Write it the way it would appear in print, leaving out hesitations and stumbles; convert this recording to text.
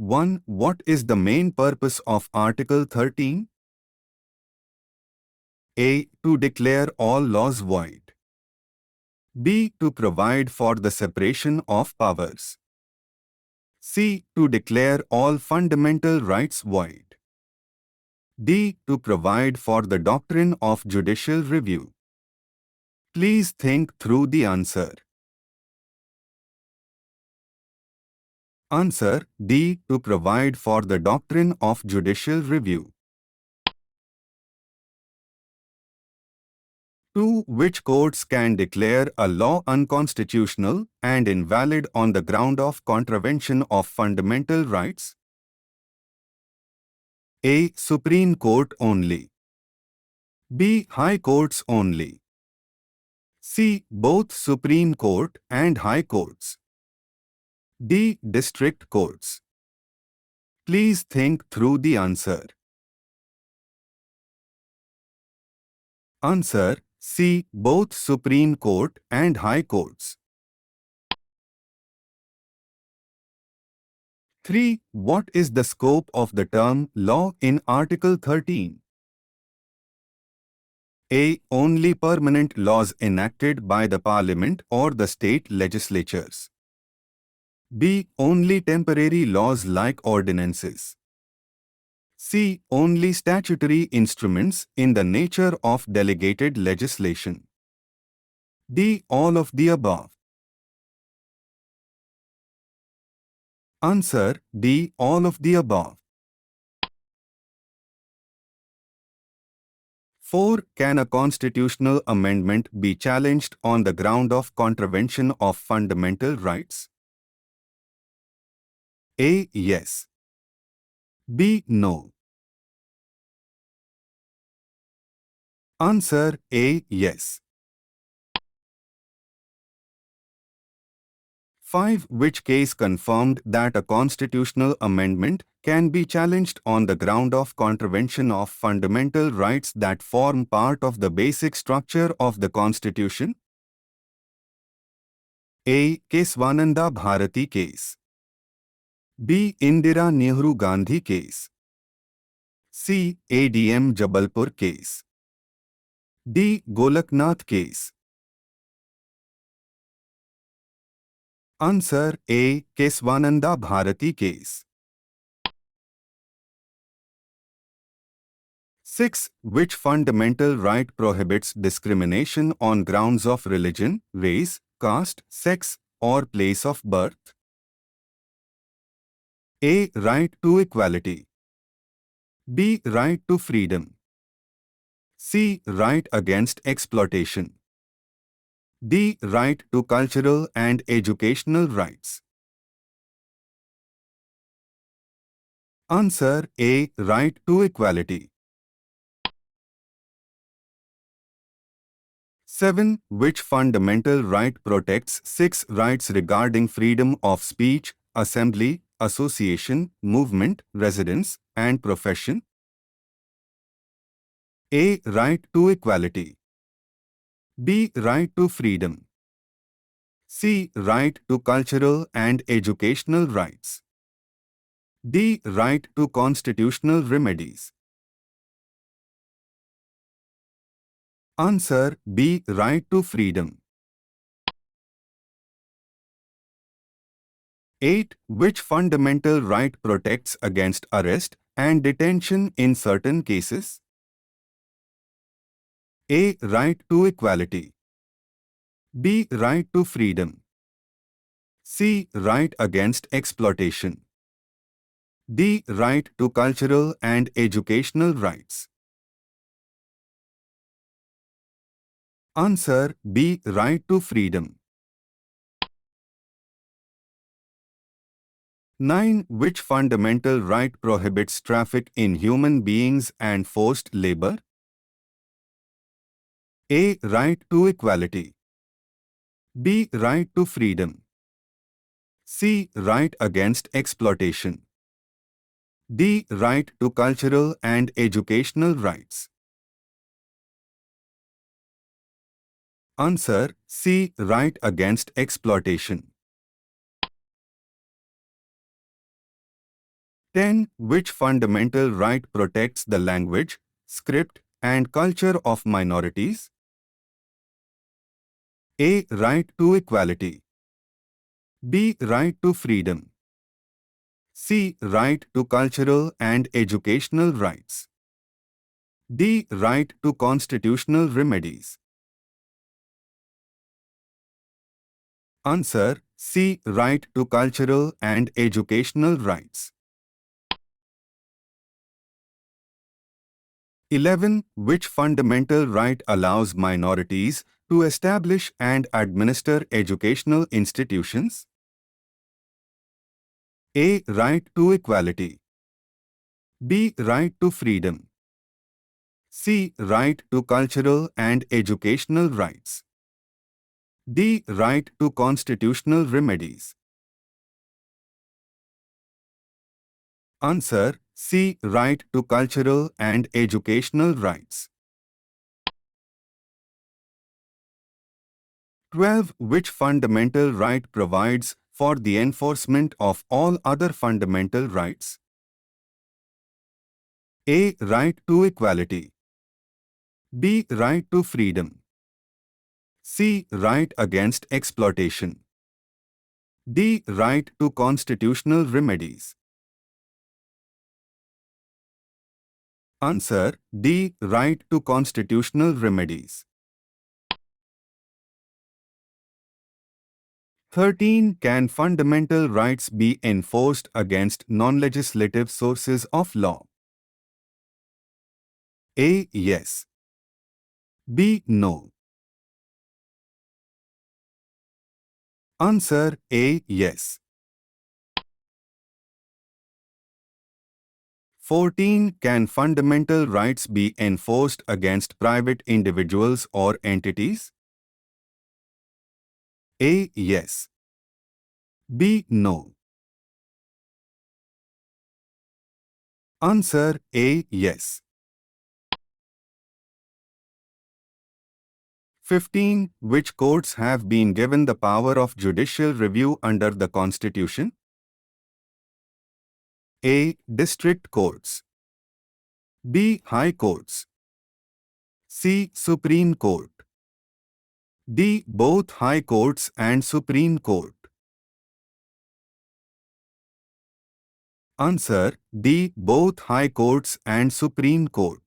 1. What is the main purpose of Article 13? A. To declare all laws void. B. To provide for the separation of powers. C. To declare all fundamental rights void. D. To provide for the doctrine of judicial review. Please think through the answer. Answer D. To provide for the doctrine of judicial review. 2. Which courts can declare a law unconstitutional and invalid on the ground of contravention of fundamental rights? A. Supreme Court only. B. High Courts only. C. Both Supreme Court and High Courts. D. District Courts. Please think through the answer. Answer C. Both Supreme Court and High Courts. 3. What is the scope of the term law in Article 13? A. Only permanent laws enacted by the Parliament or the state legislatures. B. Only temporary laws like ordinances. C. Only statutory instruments in the nature of delegated legislation. D. All of the above. Answer D. All of the above. 4. Can a constitutional amendment be challenged on the ground of contravention of fundamental rights? A. Yes. B. No. Answer A. Yes. 5. Which case confirmed that a constitutional amendment can be challenged on the ground of contravention of fundamental rights that form part of the basic structure of the Constitution? A. Keswananda Bharati case. B. Indira Nehru Gandhi case. C. ADM Jabalpur case. D. Golaknath case. Answer A. Keswananda Bharati case. 6. Which fundamental right prohibits discrimination on grounds of religion, race, caste, sex, or place of birth? A. Right to equality. B. Right to freedom. C. Right against exploitation. D. Right to cultural and educational rights. Answer A. Right to equality. 7. Which fundamental right protects 6 rights regarding freedom of speech, assembly, association, movement, residence, and profession? A. Right to equality. B. Right to freedom. C. Right to cultural and educational rights. D. Right to constitutional remedies. Answer B. Right to freedom. 8. Which fundamental right protects against arrest and detention in certain cases? A. Right to equality. B. Right to freedom. C. Right against exploitation. D. Right to cultural and educational rights. Answer B. Right to freedom. 9. Which fundamental right prohibits traffic in human beings and forced labor? A. Right to equality. B. Right to freedom. C. Right against exploitation. D. Right to cultural and educational rights. Answer C. Right against exploitation. 10. Which fundamental right protects the language, script, and culture of minorities? A. Right to equality. B. Right to freedom. C. Right to cultural and educational rights. D. Right to constitutional remedies. Answer: C. Right to cultural and educational rights. 11. Which fundamental right allows minorities to establish and administer educational institutions? A. Right to equality. B. Right to freedom. C. Right to cultural and educational rights. D. Right to constitutional remedies. Answer: C. Right to cultural and educational rights. 12. Which fundamental right provides for the enforcement of all other fundamental rights? A. Right to equality. B. Right to freedom. C. Right against exploitation. D. Right to constitutional remedies. Answer: D. Right to constitutional remedies. 13. Can fundamental rights be enforced against non-legislative sources of law? A. Yes. B. No. Answer: A. Yes. 14. Can fundamental rights be enforced against private individuals or entities? A. Yes. B. No. Answer: A. Yes. 15. Which courts have been given the power of judicial review under the Constitution? A. District courts. B. High courts. C. Supreme Court. D. Both High Courts and Supreme Court. Answer: D. Both High Courts and Supreme Court.